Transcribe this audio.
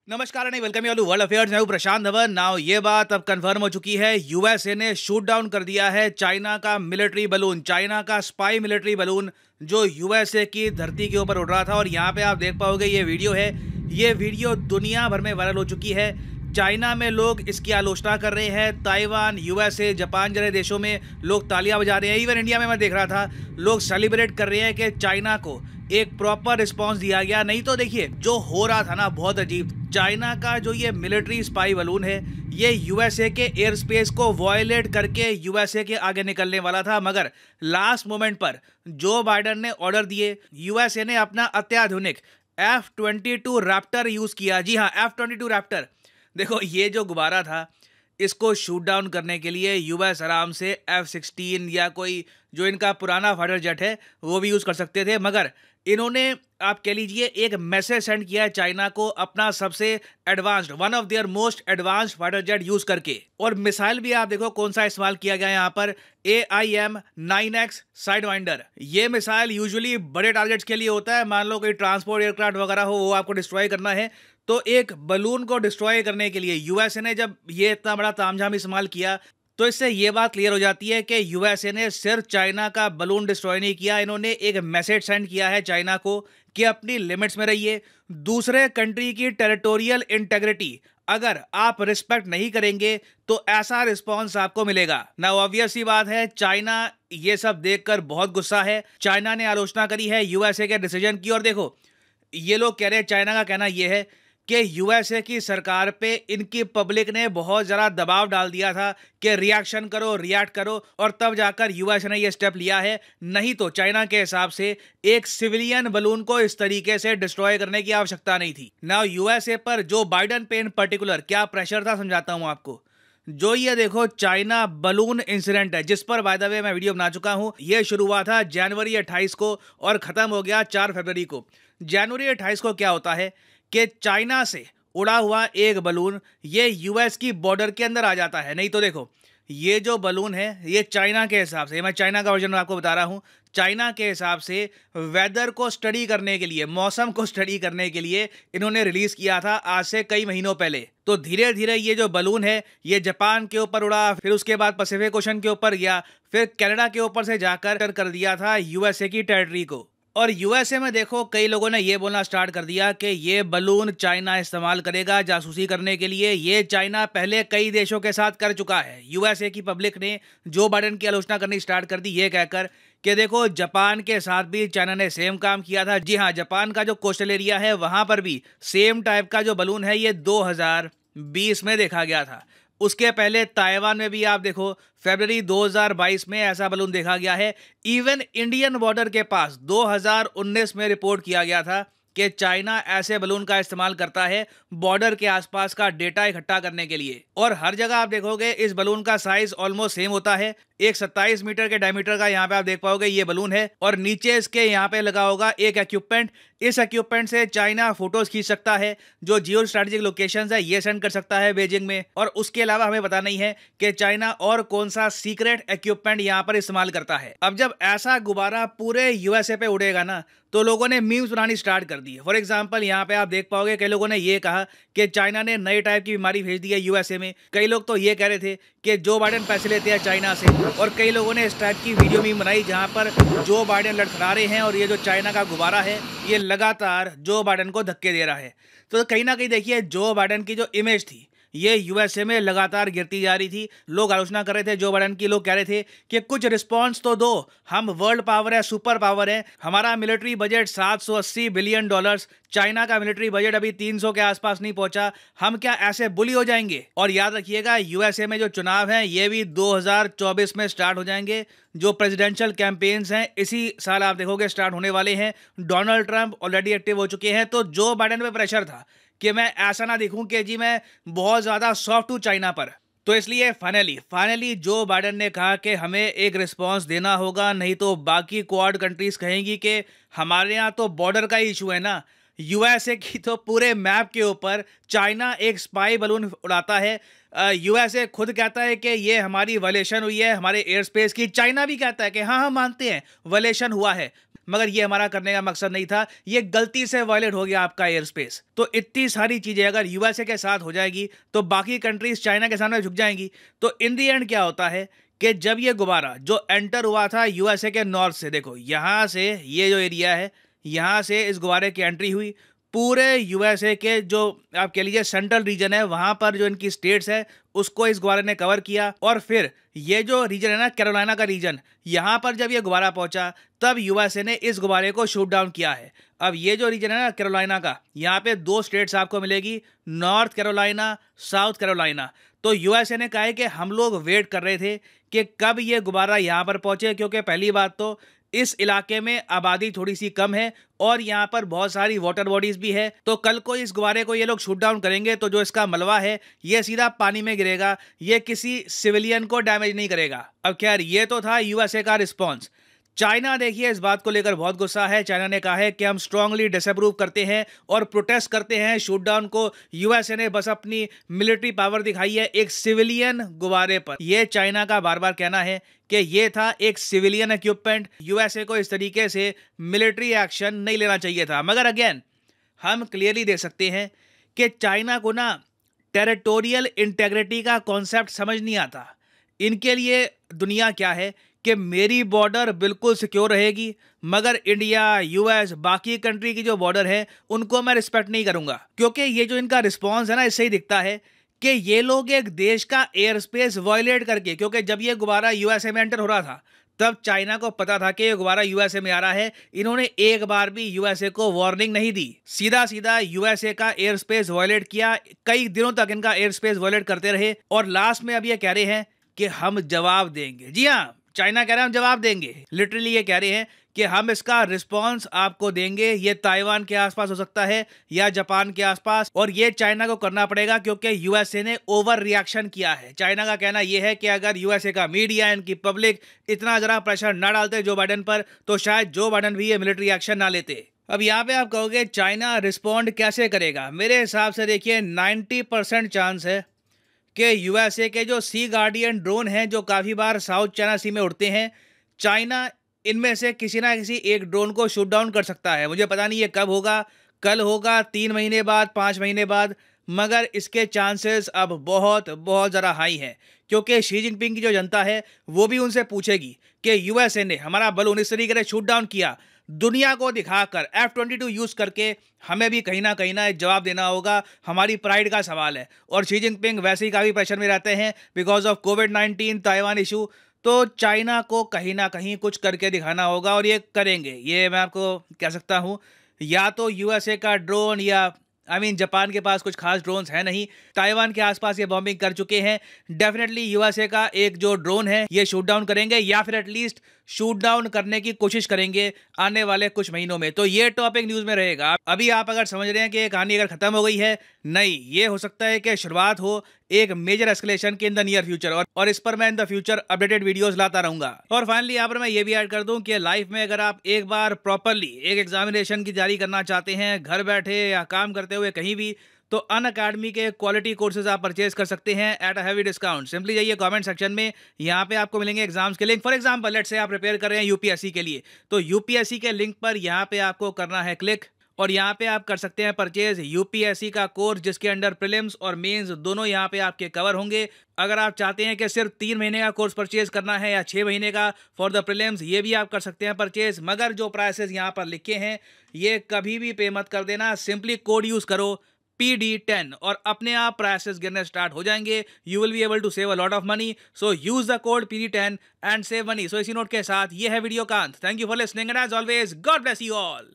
नमस्कार नहीं welcome you world affairs. मैं हूं प्रशांत धवन। नाउ ये बात अब कंफर्म हो चुकी है, यूएसए ने शूट डाउन कर दिया है चाइना का मिलिट्री बलून, चाइना का स्पाई मिलिट्री बलून जो यूएसए की धरती के ऊपर उड़ रहा था। और यहाँ पे आप देख पाओगे ये वीडियो है, ये वीडियो दुनिया भर में वायरल हो चुकी है। चाइना में लोग इसकी आलोचना कर रहे हैं, ताइवान, यूएसए, जापान जैसे देशों में लोग तालियां बजा रहे हैं। इवन इंडिया में मैं देख रहा था लोग सेलिब्रेट कर रहे हैं कि चाइना को एक प्रॉपर रिस्पांस दिया गया। नहीं तो देखिए जो हो रहा था ना, बहुत अजीब। चाइना का जो ये मिलिट्री स्पाई बलून है, ये यूएसए के एयर स्पेस को वायलेट करके यूएसए के आगे निकलने वाला था, मगर लास्ट मोमेंट पर जो बाइडेन ने ऑर्डर दिए, यूएसए ने अपना अत्याधुनिक F-22 रैप्टर यूज किया। जी हाँ, F-22 रैप्टर। देखो ये जो गुब्बारा था, इसको शूट डाउन करने के लिए यूएस आराम से F-16 या कोई जो इनका पुराना फाइटर जेट है वो भी यूज कर सकते थे, मगर इन्होंने आप कह लीजिए एक मैसेज सेंड किया है चाइना को, अपना सबसे advanced, one of their most advanced fighter jet use करके। और मिसाइल भी आप देखो कौन सा इस्तेमाल किया गया है यहाँ पर, AIM-9X साइडवाइंडर। ये मिसाइल यूजुअली बड़े टारगेट्स के लिए होता है। मान लो कोई ट्रांसपोर्ट एयरक्राफ्ट वगैरह हो, वो आपको डिस्ट्रॉय करना है, तो एक बलून को डिस्ट्रॉय करने के लिए यूएसए ने जब ये इतना बड़ा तामझाम इस्तेमाल किया, तो इससे ये बात क्लियर हो जाती है कि यूएसए ने सिर्फ चाइना का बलून डिस्ट्रॉय नहीं किया, इन्होंने एक मैसेज सेंड किया है चाइना को कि अपनी लिमिट्स में रहिए। दूसरे कंट्री की टेरिटोरियल इंटेग्रिटी अगर आप रिस्पेक्ट नहीं करेंगे तो ऐसा रिस्पॉन्स आपको मिलेगा ना। ऑब्वियस सी बात है, चाइना ये सब देखकर बहुत गुस्सा है। चाइना ने आलोचना करी है यूएसए के डिसीजन की। और देखो ये लोग कह रहे हैं, चाइना का कहना यह है कि यूएसए की सरकार पे इनकी पब्लिक ने बहुत ज़्यादा दबाव डाल दिया था कि रिएक्शन करो, रिएक्ट करो, और तब जाकर यूएसए ने ये स्टेप लिया है। नहीं तो चाइना के हिसाब से एक सिविलियन बलून को इस तरीके से डिस्ट्रॉय करने की आवश्यकता नहीं थी। नाउ यूएसए पर जो बाइडेन पे इन पर्टिकुलर क्या प्रेशर था समझाता हूं आपको। जो ये देखो चाइना बलून इंसिडेंट है, जिस पर बाय द वे मैं वीडियो बना चुका हूं, ये शुरू हुआ था जनवरी 28 को और ख़त्म हो गया 4 फरवरी को। जनवरी 28 को क्या होता है कि चाइना से उड़ा हुआ एक बलून ये यूएस की बॉर्डर के अंदर आ जाता है। नहीं तो देखो ये जो बलून है, ये चाइना के हिसाब से, मैं चाइना का वर्जन आपको बता रहा हूँ, चाइना के हिसाब से वेदर को स्टडी करने के लिए, मौसम को स्टडी करने के लिए इन्होंने रिलीज किया था आज से कई महीनों पहले। तो धीरे धीरे ये जो बलून है ये जापान के ऊपर उड़ा, फिर उसके बाद पैसिफिक ओशन के ऊपर गया, फिर कनाडा के ऊपर से जाकर कर दिया था यूएसए की टेरिटरी को। और यूएसए में देखो कई लोगों ने ये बोलना स्टार्ट कर दिया कि ये बलून चाइना इस्तेमाल करेगा जासूसी करने के लिए। ये चाइना पहले कई देशों के साथ कर चुका है। यूएसए की पब्लिक ने जो बाइडेन की आलोचना करनी स्टार्ट कर दी, ये कहकर कि देखो जापान के साथ भी चाइना ने सेम काम किया था। जी हाँ, जापान का जो कोस्टल एरिया है वहां पर भी सेम टाइप का जो बलून है ये 2020 में देखा गया था। उसके पहले ताइवान में भी आप देखो फरवरी 2022 में ऐसा बलून देखा गया है। इवन इंडियन बॉर्डर के पास 2019 में रिपोर्ट किया गया था कि चाइना ऐसे बलून का इस्तेमाल करता है बॉर्डर के आसपास का डेटा इकट्ठा करने के लिए। और हर जगह आप देखोगे इस बलून का साइज ऑलमोस्ट सेम होता है। एक 27 मीटर के डायमीटर का यहाँ पे आप देख पाओगे ये बलून है, और नीचे इसके यहाँ पे लगा होगा एक इक्विपमेंट। इस इक्विपमेंट से चाइना फोटोज खींच सकता है, जो जियो स्ट्रेटेजिक लोकेशंस है ये सेंड कर सकता है बीजिंग में। और उसके अलावा हमें पता नहीं है कि चाइना और कौन सा सीक्रेट इक्विपमेंट यहाँ पर इस्तेमाल करता है। अब जब ऐसा गुब्बारा पूरे यूएसए पे उड़ेगा ना, तो लोगों ने मीम्स बनानी स्टार्ट कर दी है। फॉर एग्जाम्पल यहाँ पे आप देख पाओगे कई लोगों ने ये कहा कि चाइना ने नए टाइप की बीमारी भेज दी है यूएसए में। कई लोग तो ये कह रहे थे कि जो बाइडेन पैसे लेते हैं चाइना से, और कई लोगों ने इस टाइप की वीडियो मीम बनाई जहां पर जो बाइडेन लड़खड़ा रहे हैं और ये जो चाइना का गुब्बारा है ये लगातार जो बाइडेन को धक्के दे रहा है। तो कहीं ना कहीं देखिए जो बाइडेन की जो इमेज थी ये यूएसए में लगातार गिरती जा रही थी। लोग आलोचना कर रहे थे जो बाइडेन की, लोग कह रहे थे कि कुछ रिस्पांस तो दो, हम वर्ल्ड पावर है, सुपर पावर है, हमारा मिलिट्री बजट $780 बिलियन, चाइना का मिलिट्री बजट अभी 300 के आसपास नहीं पहुंचा, हम क्या ऐसे बुली हो जाएंगे। और याद रखिएगा यूएसए में जो चुनाव हैं ये भी 2024 में स्टार्ट हो जाएंगे। जो प्रेसिडेंशियल कैंपेन्स हैं इसी साल आप देखोगे स्टार्ट होने वाले हैं। डोनाल्ड ट्रंप ऑलरेडी एक्टिव हो चुके हैं। तो जो बाइडेन पे प्रेशर था कि मैं ऐसा ना दिखूं कि जी मैं बहुत ज़्यादा सॉफ्ट हूं चाइना पर, तो इसलिए फाइनली जो बाइडेन ने कहा कि हमें एक रिस्पांस देना होगा, नहीं तो बाकी क्वाड कंट्रीज कहेंगी कि हमारे यहाँ तो बॉर्डर का इशू है ना। यूएसए की तो पूरे मैप के ऊपर चाइना एक स्पाई बलून उड़ाता है। यूएसए खुद कहता है कि ये हमारी वायलेशन हुई है हमारे एयर स्पेस की। चाइना भी कहता है कि हाँ हम मानते हैं वायलेशन हुआ है, मगर ये हमारा करने का मकसद नहीं था, ये गलती से वायलेट हो गया आपका एयर स्पेस। तो इतनी सारी चीजें अगर यूएसए के साथ हो जाएगी तो बाकी कंट्रीज चाइना के सामने झुक जाएंगी। तो इन दी एंड क्या होता है कि जब ये गुब्बारा जो एंटर हुआ था यूएसए के नॉर्थ से, देखो यहां से ये जो एरिया है, यहां से इस गुब्बारे की एंट्री हुई, पूरे यूएसए के जो आप कह लीजिए सेंट्रल रीजन है वहां पर जो इनकी स्टेट्स है उसको इस गुब्बारे ने कवर किया। और फिर ये जो रीजन है ना कैरोलिना का रीजन, यहां पर जब ये गुब्बारा पहुंचा तब यूएसए ने इस गुब्बारे को शूट डाउन किया है। अब ये जो रीजन है ना कैरोलिना का, यहाँ पे 2 स्टेट्स आपको मिलेगी, नॉर्थ कैरोलिना, साउथ कैरोलिना। तो यूएसए ने कहा है कि हम लोग वेट कर रहे थे कि कब ये गुब्बारा यहाँ पर पहुंचे, क्योंकि पहली बात तो इस इलाके में आबादी थोड़ी सी कम है और यहाँ पर बहुत सारी वाटर बॉडीज भी है। तो कल को इस गुब्बारे को ये लोग शूट डाउन करेंगे तो जो इसका मलबा है ये सीधा पानी में गिरेगा, ये किसी सिविलियन को डैमेज नहीं करेगा। अब खैर ये तो था यूएसए का रिस्पॉन्स। चाइना देखिए इस बात को लेकर बहुत गुस्सा है। चाइना ने कहा है कि हम स्ट्रांगली डिसअप्रूव करते हैं और प्रोटेस्ट करते हैं शूट डाउन को। यूएसए ने बस अपनी मिलिट्री पावर दिखाई है एक सिविलियन गुब्बारे पर। यह चाइना का बार बार कहना है कि यह था एक सिविलियन इक्विपमेंट, यूएसए को इस तरीके से मिलिट्री एक्शन नहीं लेना चाहिए था। मगर अगेन हम क्लियरली देख सकते हैं कि चाइना को ना टेरिटोरियल इंटेग्रिटी का कॉन्सेप्ट समझ नहीं आता। इनके लिए दुनिया क्या है कि मेरी बॉर्डर बिल्कुल सिक्योर रहेगी मगर इंडिया, यूएस, बाकी कंट्री की जो बॉर्डर है उनको मैं रिस्पेक्ट नहीं करूंगा। क्योंकि ये जो इनका रिस्पॉन्स है ना, इससे ही दिखता है कि ये लोग एक देश का एयर स्पेस वायलेट करके, क्योंकि जब ये गुब्बारा यूएसए में एंटर हो रहा था तब चाइना को पता था कि ये गुब्बारा यूएसए में आ रहा है, इन्होंने एक बार भी यूएसए को वार्निंग नहीं दी, सीधा सीधा यूएसए का एयर स्पेस वायलेट किया। कई दिनों तक इनका एयर स्पेस वायलेट करते रहे और लास्ट में अब ये कह रहे हैं कि हम जवाब देंगे। जी हाँ, चाइना कह रहा है हम जवाब देंगे। लिटरली ये कह रहे हैं कि हम इसका रिस्पांस आपको देंगे। ये ताइवान के आसपास हो सकता है या जापान के आसपास, और ये चाइना को करना पड़ेगा क्योंकि यूएसए ने ओवर रिएक्शन किया है। चाइना का कहना यह है कि अगर यूएसए का मीडिया, इनकी पब्लिक इतना जरा प्रेशर ना डालते जो बाइडेन पर, तो शायद जो बाइडेन भी ये मिलिट्री एक्शन ना लेते। अब यहाँ पे आप कहोगे चाइना रिस्पॉन्ड कैसे करेगा? मेरे हिसाब से देखिए 90% चांस है कि यूएसए के जो सी गार्डियन ड्रोन हैं जो काफ़ी बार साउथ चाइना सी में उड़ते हैं, चाइना इनमें से किसी ना किसी एक ड्रोन को शूट डाउन कर सकता है। मुझे पता नहीं ये कब होगा, कल होगा, 3 महीने बाद, 5 महीने बाद, मगर इसके चांसेस अब बहुत बहुत ज़रा हाई हैं। क्योंकि शी जिनपिंग की जो जनता है वो भी उनसे पूछेगी कि यूएसए ने हमारा बलून इस तरीके से शूट डाउन किया, दुनिया को दिखाकर F-22 यूज़ करके हमें भी कहीं ना जवाब देना होगा। हमारी प्राइड का सवाल है। और शी जिनपिंग वैसे ही काफ़ी प्रेशर में रहते हैं because of covid Taiwan issue. तो चाइना को कहीं ना कहीं कुछ करके दिखाना होगा और ये करेंगे। ये मैं आपको कह सकता हूँ, या तो यूएसए का ड्रोन या जापान के पास कुछ खास ड्रोन्स है नहीं, ताइवान के आसपास ये बॉम्बिंग कर चुके हैं। डेफिनेटली यूएसए का एक जो ड्रोन है ये शूट डाउन करेंगे या फिर एटलीस्ट शूट डाउन करने की कोशिश करेंगे आने वाले कुछ महीनों में। तो ये टॉपिक न्यूज में रहेगा। अभी आप अगर समझ रहे हैं कि ये कहानी अगर खत्म हो गई है, नहीं, ये हो सकता है कि शुरुआत हो एक मेजर एस्केलेशन की इन द नियर फ्यूचर, और इस पर मैं in the future updated videos लाता रहूंगा। और फाइनली यहाँ पर मैं ये भी ऐड कर दूं कि लाइफ में अगर आप एक बार प्रॉपरली एक एग्जामिनेशन की तैयारी करना चाहते हैं, घर बैठे या काम करते हुए कहीं भी, तो अनअकैडमी के क्वालिटी कोर्सेज आप परचेज कर सकते हैं at a heavy discount. Simply जाइए कमेंट सेक्शन में, यहाँ पे आपको मिलेंगे एग्जाम्स के link. For example let's say आप प्रिपेयर कर रहे हैं यूपीएससी के लिए, तो यूपीएससी के लिंक पर यहाँ पे आपको करना है क्लिक और यहाँ पे आप कर सकते हैं परचेज यूपीएससी का कोर्स जिसके अंडर प्रीलिम्स और मेंस दोनों यहाँ पे आपके कवर होंगे। अगर आप चाहते हैं कि सिर्फ 3 महीने का कोर्स परचेज करना है या 6 महीने का फॉर द प्रीलिम्स, ये भी आप कर सकते हैं परचेज। मगर जो प्राइसेस यहाँ पर लिखे हैं ये कभी भी पे मत कर देना, सिंपली कोड यूज करो PD10 और अपने आप प्राइसेस गिरने स्टार्ट हो जाएंगे। You will be able to save a lot of money, so use the code PD10 and save money. So इसी नोट के साथ ये है वीडियो का अंत। Thank you for listening and as always God bless you all.